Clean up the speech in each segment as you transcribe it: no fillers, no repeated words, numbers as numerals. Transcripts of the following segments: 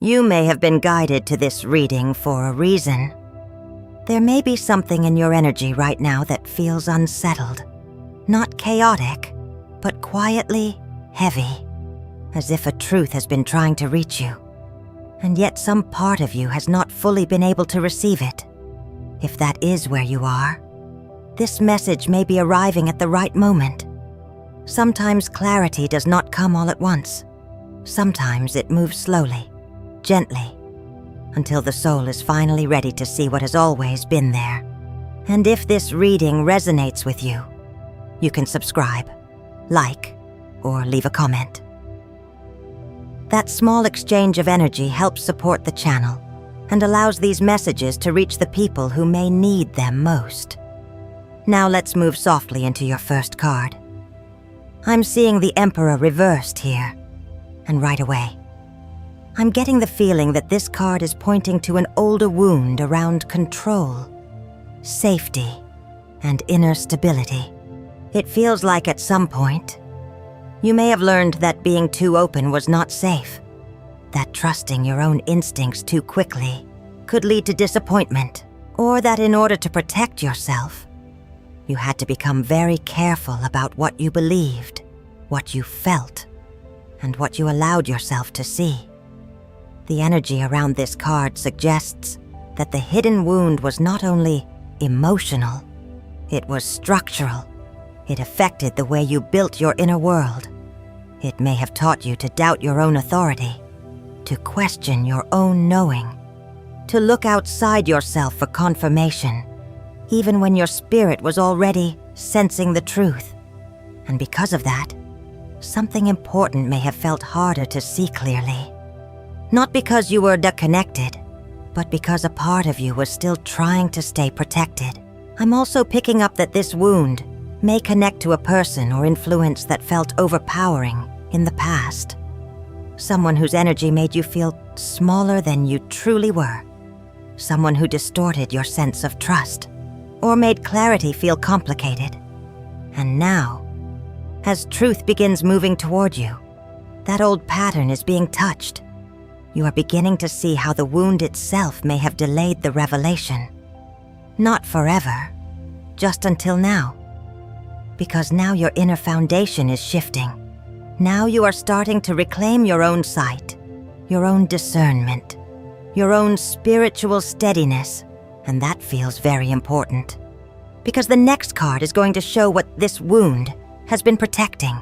You may have been guided to this reading for a reason. There may be something in your energy right now that feels unsettled. Not chaotic, but quietly heavy, as if a truth has been trying to reach you, and yet some part of you has not fully been able to receive it. If that is where you are, this message may be arriving at the right moment. Sometimes clarity does not come all at once. Sometimes it moves slowly, gently, until the soul is finally ready to see what has always been there. And if this reading resonates with you, you can subscribe, like, or leave a comment. That small exchange of energy helps support the channel and allows these messages to reach the people who may need them most. Now let's move softly into your first card. I'm seeing the Emperor reversed here, and right away, I'm getting the feeling that this card is pointing to an older wound around control, safety, and inner stability. It feels like at some point, you may have learned that being too open was not safe, that trusting your own instincts too quickly could lead to disappointment, or that in order to protect yourself, you had to become very careful about what you believed, what you felt, and what you allowed yourself to see. The energy around this card suggests that the hidden wound was not only emotional, it was structural. It affected the way you built your inner world. It may have taught you to doubt your own authority, to question your own knowing, to look outside yourself for confirmation, even when your spirit was already sensing the truth. And because of that, something important may have felt harder to see clearly. Not because you were disconnected, but because a part of you was still trying to stay protected. I'm also picking up that this wound may connect to a person or influence that felt overpowering in the past. Someone whose energy made you feel smaller than you truly were. Someone who distorted your sense of trust, or made clarity feel complicated. And now, as truth begins moving toward you, that old pattern is being touched. You are beginning to see how the wound itself may have delayed the revelation. Not forever, just until now. Because now your inner foundation is shifting. Now you are starting to reclaim your own sight, your own discernment, your own spiritual steadiness, and that feels very important. Because the next card is going to show what this wound has been protecting,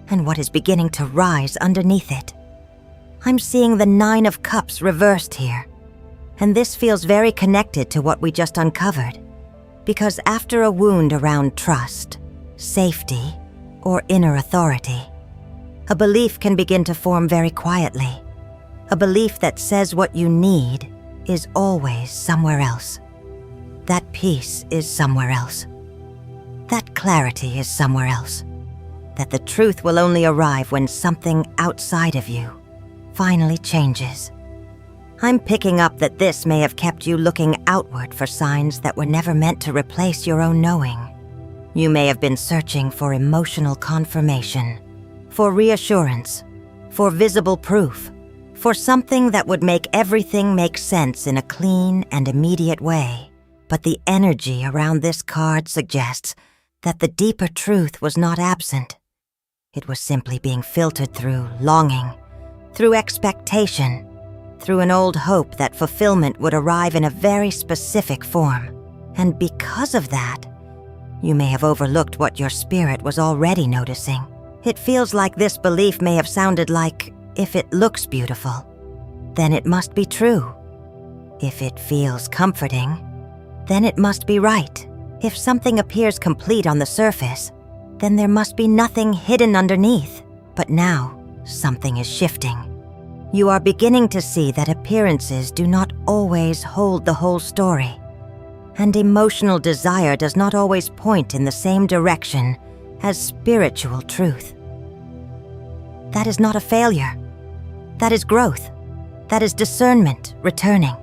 and what is beginning to rise underneath it. I'm seeing the 9 of Cups reversed here, and this feels very connected to what we just uncovered. Because after a wound around trust, safety, or inner authority, a belief can begin to form very quietly. A belief that says what you need is always somewhere else. That peace is somewhere else. That clarity is somewhere else. That the truth will only arrive when something outside of you finally changes. I'm picking up that this may have kept you looking outward for signs that were never meant to replace your own knowing. You may have been searching for emotional confirmation, for reassurance, for visible proof, for something that would make everything make sense in a clean and immediate way. But the energy around this card suggests that the deeper truth was not absent. It was simply being filtered through longing, through expectation, through an old hope that fulfillment would arrive in a very specific form. And because of that, you may have overlooked what your spirit was already noticing. It feels like this belief may have sounded like, if it looks beautiful, then it must be true. If it feels comforting, then it must be right. If something appears complete on the surface, then there must be nothing hidden underneath. But now, something is shifting. You are beginning to see that appearances do not always hold the whole story, and emotional desire does not always point in the same direction as spiritual truth. That is not a failure. That is growth. That is discernment returning.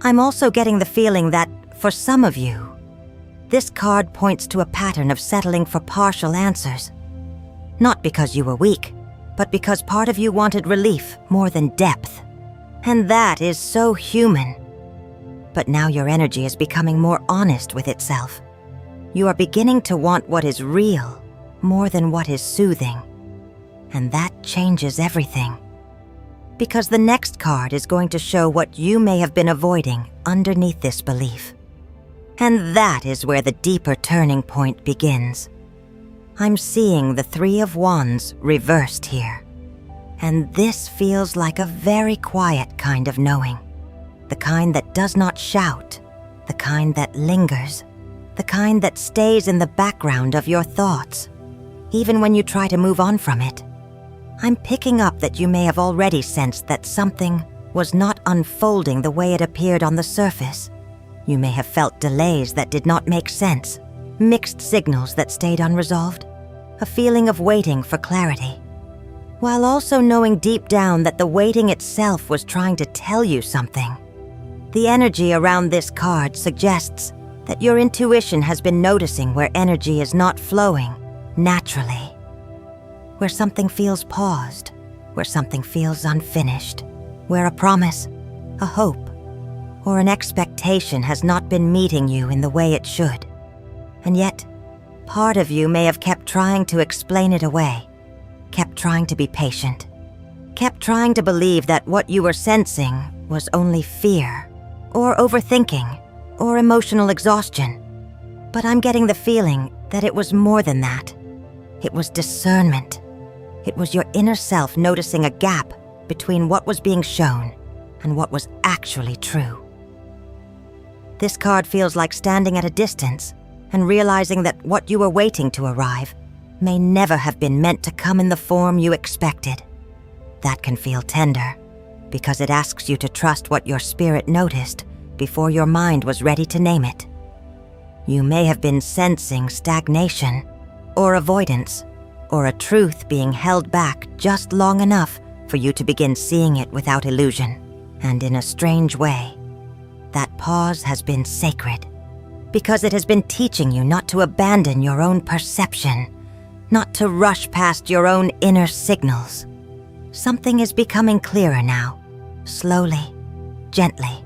I'm also getting the feeling that, for some of you, this card points to a pattern of settling for partial answers. Not because you were weak, but because part of you wanted relief more than depth. And that is so human. But now your energy is becoming more honest with itself. You are beginning to want what is real more than what is soothing. And that changes everything. Because the next card is going to show what you may have been avoiding underneath this belief. And that is where the deeper turning point begins. I'm seeing the Three of Wands reversed here. And this feels like a very quiet kind of knowing. The kind that does not shout, the kind that lingers, the kind that stays in the background of your thoughts, even when you try to move on from it. I'm picking up that you may have already sensed that something was not unfolding the way it appeared on the surface. You may have felt delays that did not make sense, mixed signals that stayed unresolved, a feeling of waiting for clarity, while also knowing deep down that the waiting itself was trying to tell you something. The energy around this card suggests that your intuition has been noticing where energy is not flowing naturally, where something feels paused, where something feels unfinished, where a promise, a hope, or an expectation has not been meeting you in the way it should. And yet, part of you may have kept trying to explain it away, kept trying to be patient, kept trying to believe that what you were sensing was only fear, or overthinking, or emotional exhaustion. But I'm getting the feeling that it was more than that. It was discernment. It was your inner self noticing a gap between what was being shown and what was actually true. This card feels like standing at a distance and realizing that what you were waiting to arrive may never have been meant to come in the form you expected. That can feel tender, because it asks you to trust what your spirit noticed before your mind was ready to name it. You may have been sensing stagnation, or avoidance, or a truth being held back just long enough for you to begin seeing it without illusion. And in a strange way, that pause has been sacred, because it has been teaching you not to abandon your own perception, not to rush past your own inner signals. Something is becoming clearer now, slowly, gently.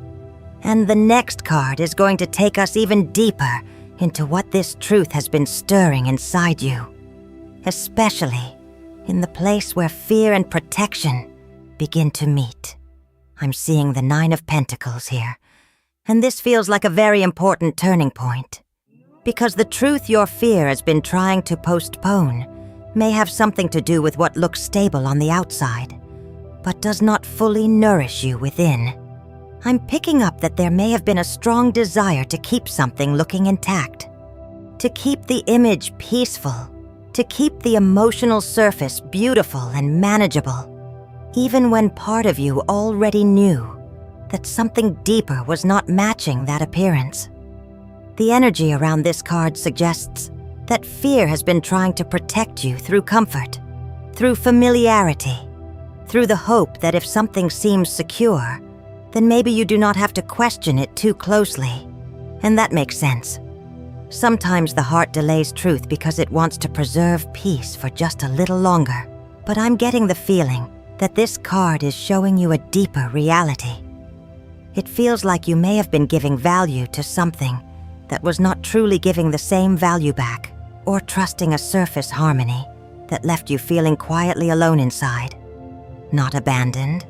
And the next card is going to take us even deeper into what this truth has been stirring inside you, especially in the place where fear and protection begin to meet. I'm seeing the Nine of Pentacles here, and this feels like a very important turning point, because the truth your fear has been trying to postpone may have something to do with what looks stable on the outside, but does not fully nourish you within. I'm picking up that there may have been a strong desire to keep something looking intact, to keep the image peaceful, to keep the emotional surface beautiful and manageable, even when part of you already knew that something deeper was not matching that appearance. The energy around this card suggests that fear has been trying to protect you through comfort, through familiarity, through the hope that if something seems secure, then maybe you do not have to question it too closely. And that makes sense. Sometimes the heart delays truth because it wants to preserve peace for just a little longer. But I'm getting the feeling that this card is showing you a deeper reality. It feels like you may have been giving value to something that was not truly giving the same value back, or trusting a surface harmony that left you feeling quietly alone inside. Not abandoned,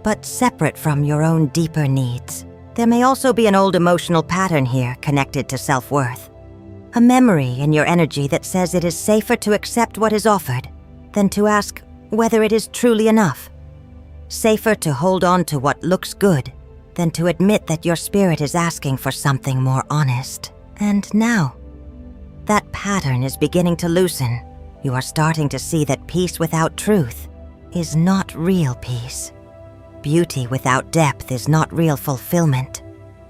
but separate from your own deeper needs. There may also be an old emotional pattern here connected to self-worth. A memory in your energy that says it is safer to accept what is offered than to ask whether it is truly enough. Safer to hold on to what looks good than to admit that your spirit is asking for something more honest. And now, that pattern is beginning to loosen. You are starting to see that peace without truth is not real peace. Beauty without depth is not real fulfillment.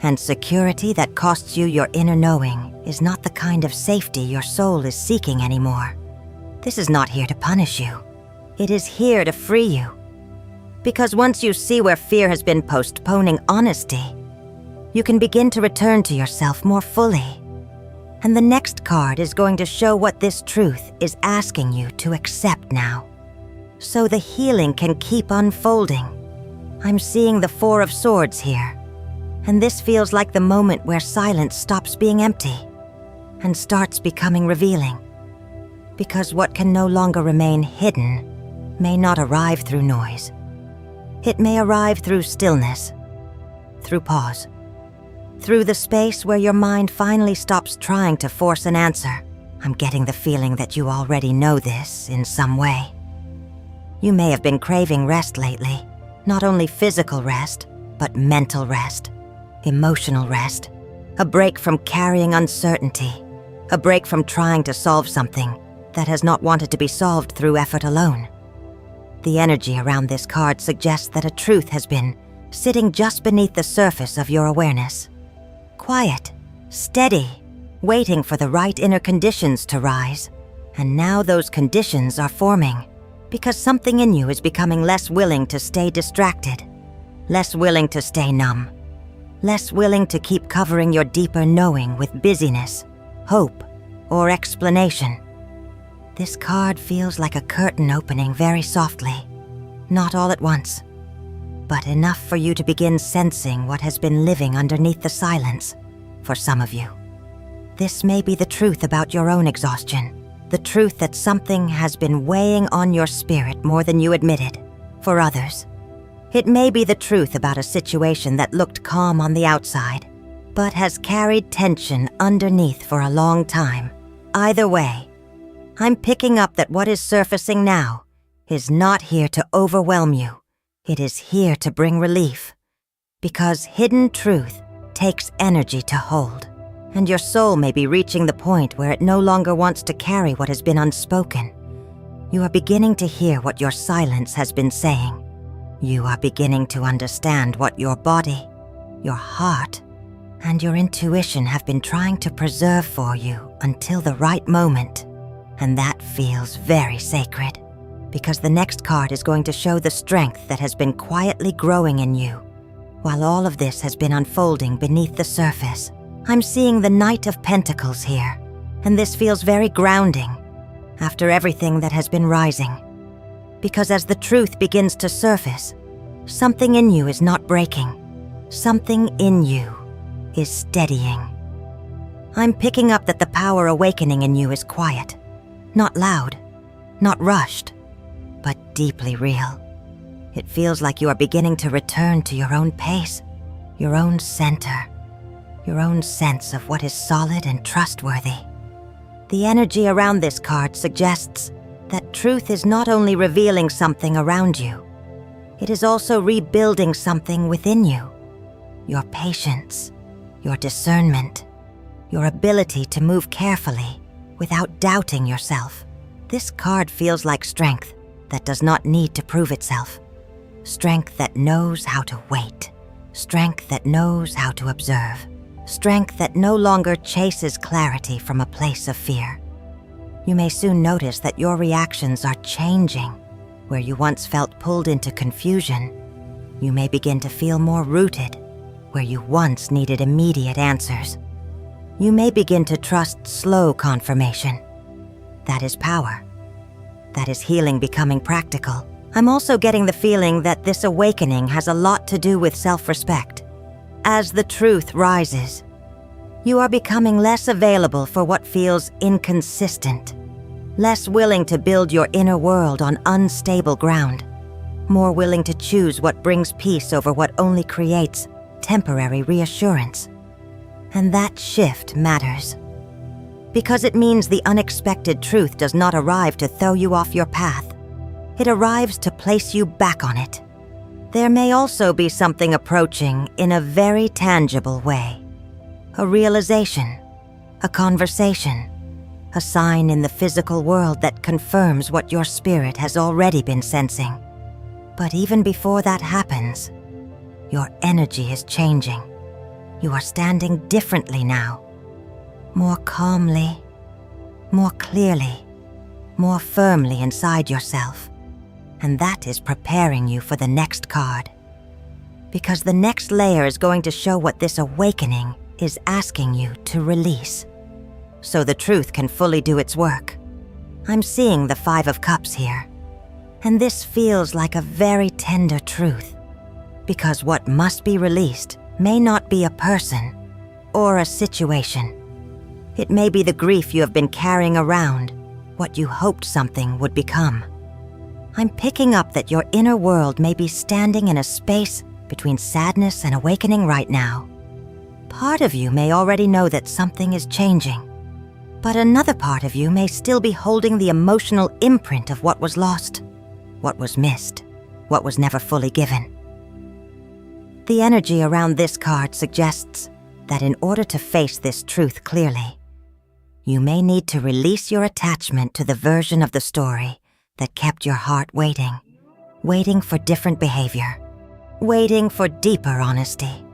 And security that costs you your inner knowing is not the kind of safety your soul is seeking anymore. This is not here to punish you. It is here to free you. Because once you see where fear has been postponing honesty, you can begin to return to yourself more fully. And the next card is going to show what this truth is asking you to accept now. so the healing can keep unfolding. I'm seeing the Four of Swords here, and this feels like the moment where silence stops being empty and starts becoming revealing. Because what can no longer remain hidden may not arrive through noise. It may arrive through stillness, through pause, through the space where your mind finally stops trying to force an answer. I'm getting the feeling that you already know this in some way. You may have been craving rest lately, not only physical rest, but mental rest, emotional rest, a break from carrying uncertainty, a break from trying to solve something that has not wanted to be solved through effort alone. The energy around this card suggests that a truth has been sitting just beneath the surface of your awareness. Quiet, steady, waiting for the right inner conditions to rise. And now those conditions are forming because something in you is becoming less willing to stay distracted, less willing to stay numb, less willing to keep covering your deeper knowing with busyness, hope, or explanation. This card feels like a curtain opening very softly, not all at once, but enough for you to begin sensing what has been living underneath the silence for some of you. This may be the truth about your own exhaustion, the truth that something has been weighing on your spirit more than you admitted. For others, it may be the truth about a situation that looked calm on the outside, but has carried tension underneath for a long time. Either way, I'm picking up that what is surfacing now is not here to overwhelm you. It is here to bring relief. Because hidden truth takes energy to hold, and your soul may be reaching the point where it no longer wants to carry what has been unspoken. You are beginning to hear what your silence has been saying. You are beginning to understand what your body, your heart, and your intuition have been trying to preserve for you until the right moment. And that feels very sacred, because the next card is going to show the strength that has been quietly growing in you, while all of this has been unfolding beneath the surface. I'm seeing the Knight of Pentacles here, and this feels very grounding after everything that has been rising. Because as the truth begins to surface, something in you is not breaking. Something in you is steadying. I'm picking up that the power awakening in you is quiet, not loud, not rushed, but deeply real. It feels like you are beginning to return to your own pace, your own center, your own sense of what is solid and trustworthy. The energy around this card suggests that truth is not only revealing something around you, it is also rebuilding something within you. Your patience, your discernment, your ability to move carefully without doubting yourself. This card feels like strength that does not need to prove itself. Strength that knows how to wait. Strength that knows how to observe. Strength that no longer chases clarity from a place of fear. You may soon notice that your reactions are changing. Where you once felt pulled into confusion, you may begin to feel more rooted. Where you once needed immediate answers, you may begin to trust slow confirmation. That is power. That is healing becoming practical. I'm also getting the feeling that this awakening has a lot to do with self-respect. As the truth rises, you are becoming less available for what feels inconsistent, less willing to build your inner world on unstable ground, more willing to choose what brings peace over what only creates temporary reassurance. And that shift matters, because it means the unexpected truth does not arrive to throw you off your path. It arrives to place you back on it. There may also be something approaching in a very tangible way. A realization, a conversation, a sign in the physical world that confirms what your spirit has already been sensing. But even before that happens, your energy is changing. You are standing differently now. More calmly, more clearly, more firmly inside yourself. And that is preparing you for the next card. Because the next layer is going to show what this awakening is asking you to release, so the truth can fully do its work. I'm seeing the Five of Cups here, And this feels like a very tender truth, because what must be released may not be a person or a situation. It may be the grief you have been carrying around, what you hoped something would become. I'm picking up that your inner world may be standing in a space between sadness and awakening right now. Part of you may already know that something is changing, but another part of you may still be holding the emotional imprint of what was lost, what was missed, what was never fully given. The energy around this card suggests that in order to face this truth clearly, you may need to release your attachment to the version of the story that kept your heart waiting for different behavior, waiting for deeper honesty,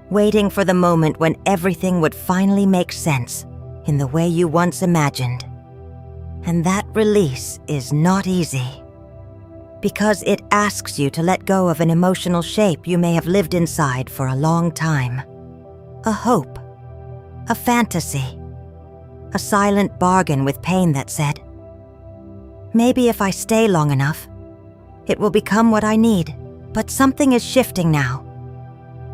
waiting for the moment when everything would finally make sense in the way you once imagined. And that release is not easy, because it asks you to let go of an emotional shape you may have lived inside for a long time. A hope, a fantasy, a silent bargain with pain that said, maybe if I stay long enough, it will become what I need, but something is shifting now.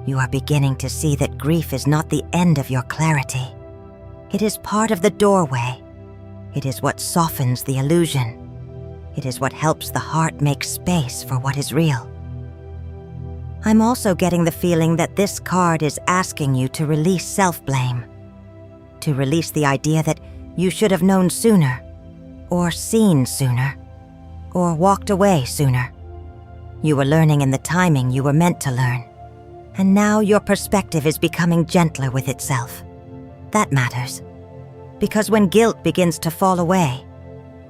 You are beginning to see that grief is not the end of your clarity. It is part of the doorway. It is what softens the illusion. It is what helps the heart make space for what is real. I'm also getting the feeling that this card is asking you to release self-blame, to release the idea that you should have known sooner, or seen sooner, or walked away sooner. You were learning in the timing you were meant to learn, and now your perspective is becoming gentler with itself. That matters, because when guilt begins to fall away,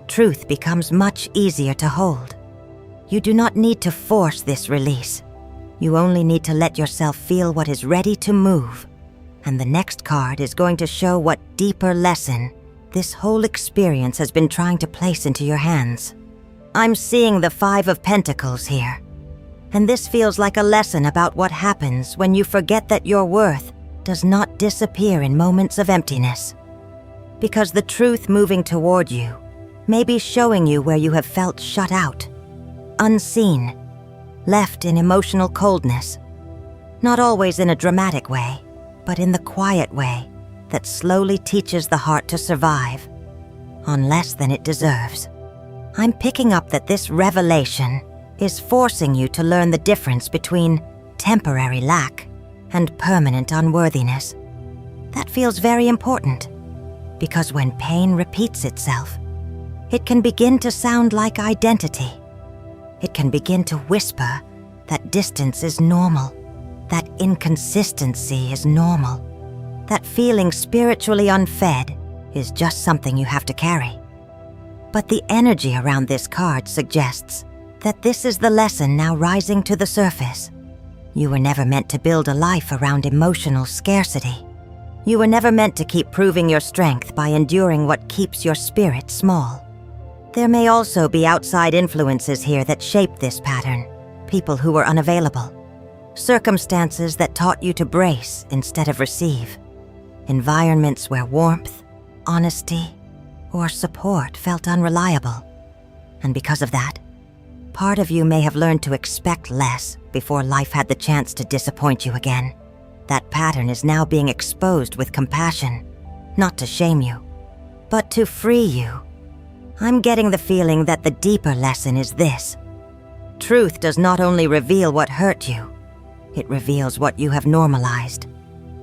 truth becomes much easier to hold. You do not need to force this release. You only need to let yourself feel what is ready to move. And the next card is going to show what deeper lesson this whole experience has been trying to place into your hands. I'm seeing the 5 of Pentacles here. And this feels like a lesson about what happens when you forget that your worth does not disappear in moments of emptiness. Because the truth moving toward you may be showing you where you have felt shut out, unseen, left in emotional coldness. Not always in a dramatic way, but in the quiet way that slowly teaches the heart to survive on less than it deserves. I'm picking up that this revelation is forcing you to learn the difference between temporary lack and permanent unworthiness. That feels very important, because when pain repeats itself, it can begin to sound like identity. It can begin to whisper that distance is normal, that inconsistency is normal, that feeling spiritually unfed is just something you have to carry. But the energy around this card suggests that this is the lesson now rising to the surface. You were never meant to build a life around emotional scarcity. You were never meant to keep proving your strength by enduring what keeps your spirit small. There may also be outside influences here that shape this pattern, people who were unavailable, circumstances that taught you to brace instead of receive, environments where warmth, honesty, or support felt unreliable. And because of that, part of you may have learned to expect less before life had the chance to disappoint you again. That pattern is now being exposed with compassion, not to shame you, but to free you. I'm getting the feeling that the deeper lesson is this. Truth does not only reveal what hurt you, it reveals what you have normalized.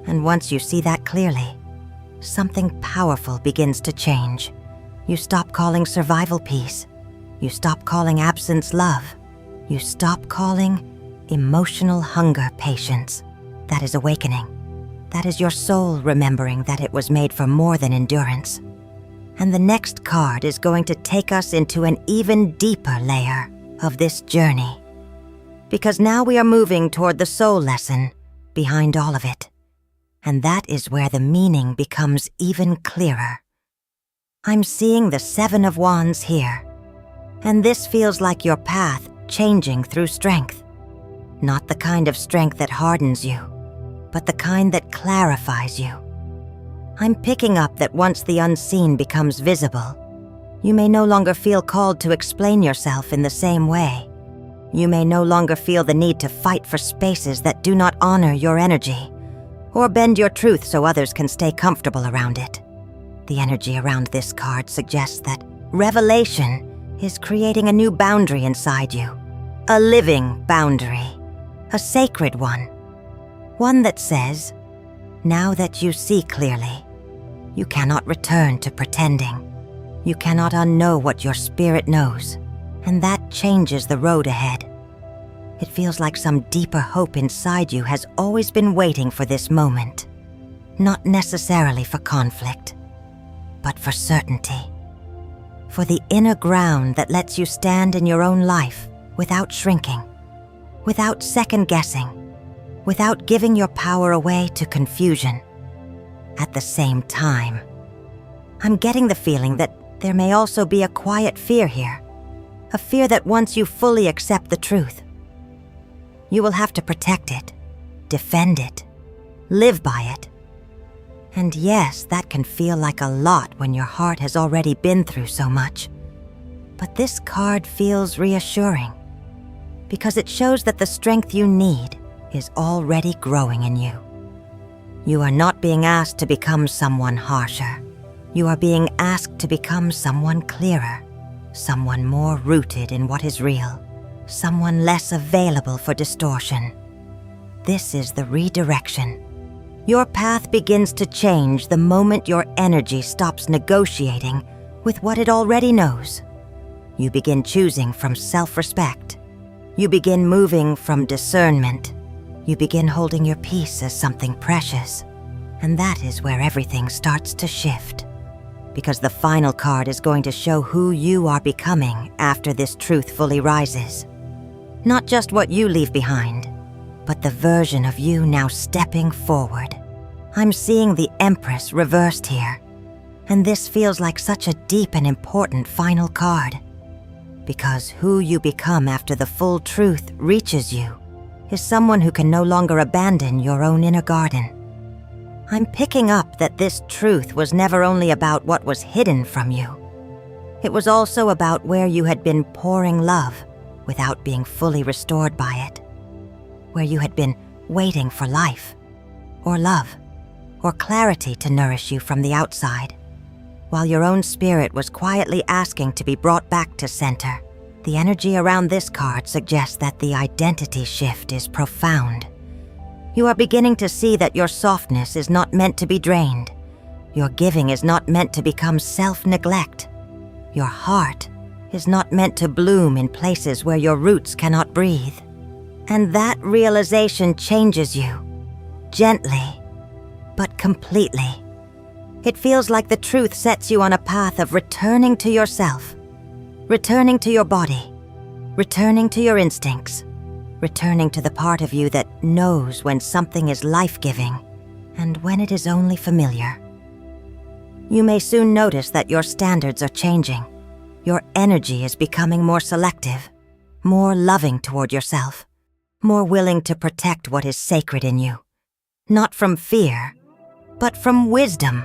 And once you see that clearly, something powerful begins to change. You stop calling survival peace. You stop calling absence love. You stop calling emotional hunger patience. That is awakening. That is your soul remembering that it was made for more than endurance. And the next card is going to take us into an even deeper layer of this journey. Because now we are moving toward the soul lesson behind all of it. And that is where the meaning becomes even clearer. I'm seeing the 7 of Wands here. And this feels like your path changing through strength. Not the kind of strength that hardens you, but the kind that clarifies you. I'm picking up that once the unseen becomes visible, You may no longer feel called to explain yourself in the same way. You may no longer feel the need to fight for spaces that do not honor your energy, or bend your truth so others can stay comfortable around it. The energy around this card suggests that revelation is creating a new boundary inside you, a living boundary, a sacred one that says, now that you see clearly, you cannot return to pretending. You cannot unknow what your spirit knows, and that changes the road ahead. It feels like some deeper hope inside you has always been waiting for this moment, not necessarily for conflict, but for certainty. For the inner ground that lets you stand in your own life without shrinking, without second-guessing, without giving your power away to confusion. At the same time, I'm getting the feeling that there may also be a quiet fear here, a fear that once you fully accept the truth, you will have to protect it, defend it, live by it. And yes, that can feel like a lot when your heart has already been through so much. But this card feels reassuring, because it shows that the strength you need is already growing in you. You are not being asked to become someone harsher. You are being asked to become someone clearer, someone more rooted in what is real, someone less available for distortion. This is the redirection. Your path begins to change the moment your energy stops negotiating with what it already knows. You begin choosing from self-respect. You begin moving from discernment. You begin holding your peace as something precious. And that is where everything starts to shift. Because the final card is going to show who you are becoming after this truth fully rises. Not just what you leave behind, but the version of you now stepping forward. I'm seeing the Empress reversed here, and this feels like such a deep and important final card. Because who you become after the full truth reaches you is someone who can no longer abandon your own inner garden. I'm picking up that this truth was never only about what was hidden from you. It was also about where you had been pouring love without being fully restored by it. Where you had been waiting for life, or love, or clarity to nourish you from the outside. While your own spirit was quietly asking to be brought back to center, the energy around this card suggests that the identity shift is profound. You are beginning to see that your softness is not meant to be drained. Your giving is not meant to become self-neglect. Your heart is not meant to bloom in places where your roots cannot breathe. And that realization changes you, gently, but completely. It feels like the truth sets you on a path of returning to yourself, returning to your body, returning to your instincts, returning to the part of you that knows when something is life-giving and when it is only familiar. You may soon notice that your standards are changing. Your energy is becoming more selective, more loving toward yourself, more willing to protect what is sacred in you. Not from fear, but from wisdom.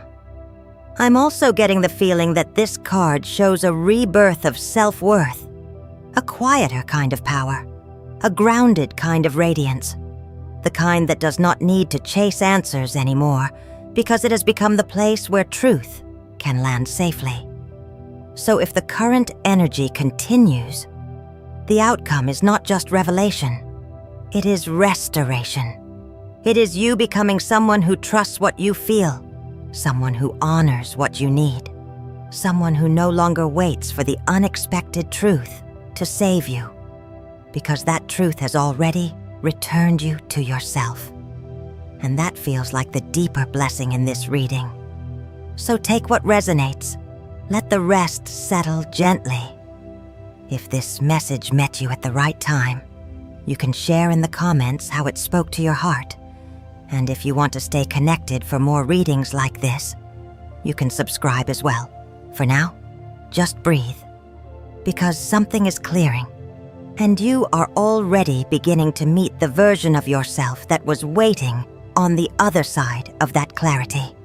I'm also getting the feeling that this card shows a rebirth of self-worth, a quieter kind of power, a grounded kind of radiance, the kind that does not need to chase answers anymore because it has become the place where truth can land safely. So if the current energy continues, the outcome is not just revelation, it is restoration. It is you becoming someone who trusts what you feel, someone who honors what you need, someone who no longer waits for the unexpected truth to save you, because that truth has already returned you to yourself. And that feels like the deeper blessing in this reading. So take what resonates. Let the rest settle gently. If this message met you at the right time, you can share in the comments how it spoke to your heart. And if you want to stay connected for more readings like this, you can subscribe as well. For now, just breathe. Because something is clearing, and you are already beginning to meet the version of yourself that was waiting on the other side of that clarity.